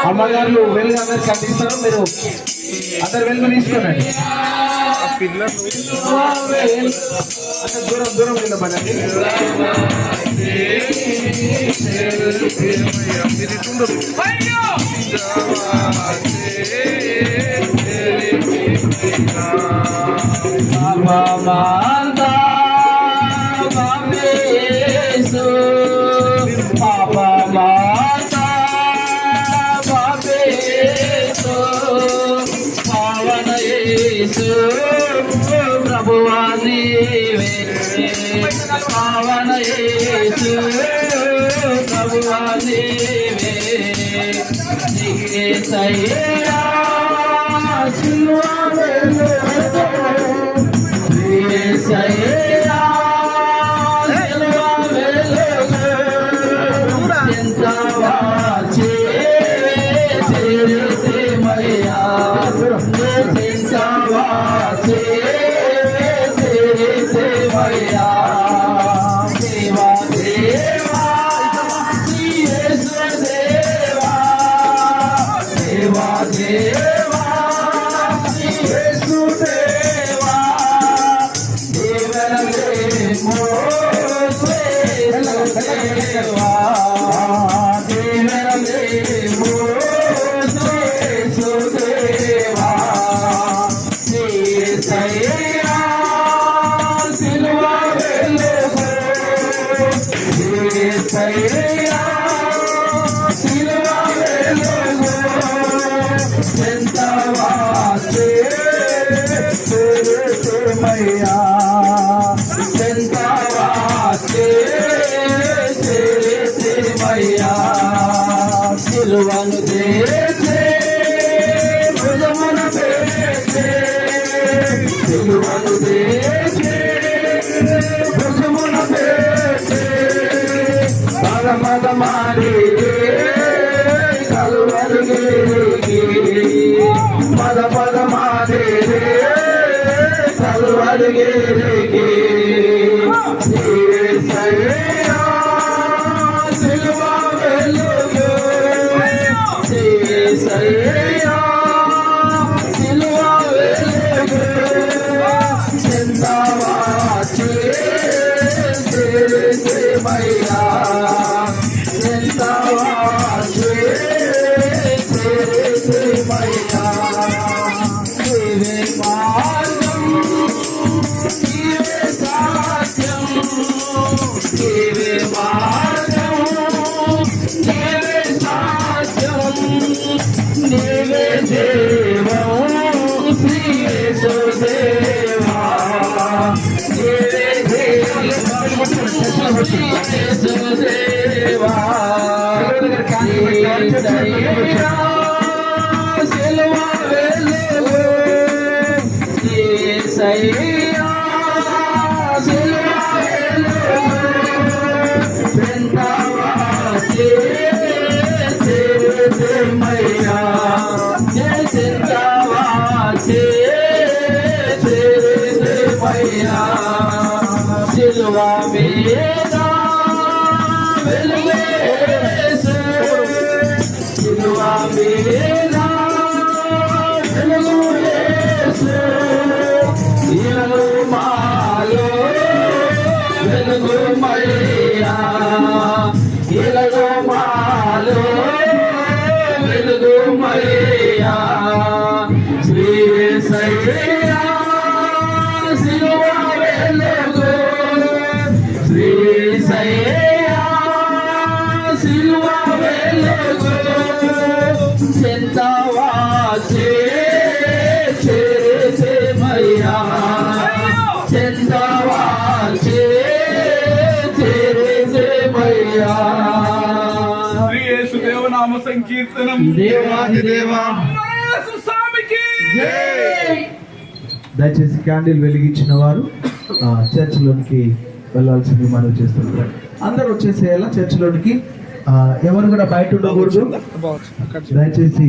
అమ్మగారు వెలుగు అందరు కట్టిస్తారు, మీరు అందరు వెలుగు తీసుకోనండి. అంటే దూరం దూరం నిలబడండి. ప్రభువా నీవే పావన యేసు, ప్రభువా నీవే యేసయ్యా సిలువ వెలుగు, యేసయ్యా సిలువ వెలుగు ఎంత వాచే చేరితిమయ్యా ఎంత వాచే చేరితిమయ్యా దేవా దేవా యేసు దేవా దేవా దేవా యేసు దేవా దేవరేమో దేవా దేవరేమో దేవా యేసయ్యా సిలువ వెలుగు, యేసయ్యా సిలువ వెలుగు ఎంత వాచే చేరితిమయ్యా, ఎంత వాచే చేరితిమయ్యా సిలువను చేసే భుజమున వేసే, సిలువను చేసే భుజమున వేసే పరమద మారి కలువరిగి పద పద మారి కలువరిగి యేసయ్యా సిలువ వెలుగు, యేసయ్యా సిలువ వెలుగు ఎంత వాచే చేరితిమయ్యా, ఎంత వాచే చేరితిమయ్యా నీవే మార్గం నీవే సత్యం నీవే మార్గం నీవే సత్యం నీవే దేవం శ్రీ యేసు దేవా నీవే దేవం శ్రీ యేసు దేవా యేసయ్యా సిలువ వెలుగు, యేసయ్యా సిలువ వెలుగు ఎంత వాచే చేరితిమయ్యా, ఎంత వాచే చేరితిమయ్యా సిలువ మీద వెలుగేసు, సిలువ మీద వెలుగేసు ఇలలు మాలో వెలుగుమయ్యా, ఇలలు మాలో వెలుగుమయ్యా శ్రీ యేసయ్యా సిలువ వెలుగు, శ్రీ యేసయ్యా సిలువ వెలుగు ఎంత వాచే చేరితిమయ్యా, ఎంత వాచే చేరితిమయ్యా శ్రీ యేసు దేవనామ సంకీర్తనం. దేవాది దేవా స్వామికి జై. దయచేసి క్యాండిల్ వెలిగించిన వారు చర్చిలోనికి వెళ్ళాల్సింది మనం చేస్తున్నారు. అందరూ వచ్చేసేయాలా చర్చిలోనికి, ఎవరు కూడా బయట ఉండకూడదు దయచేసి.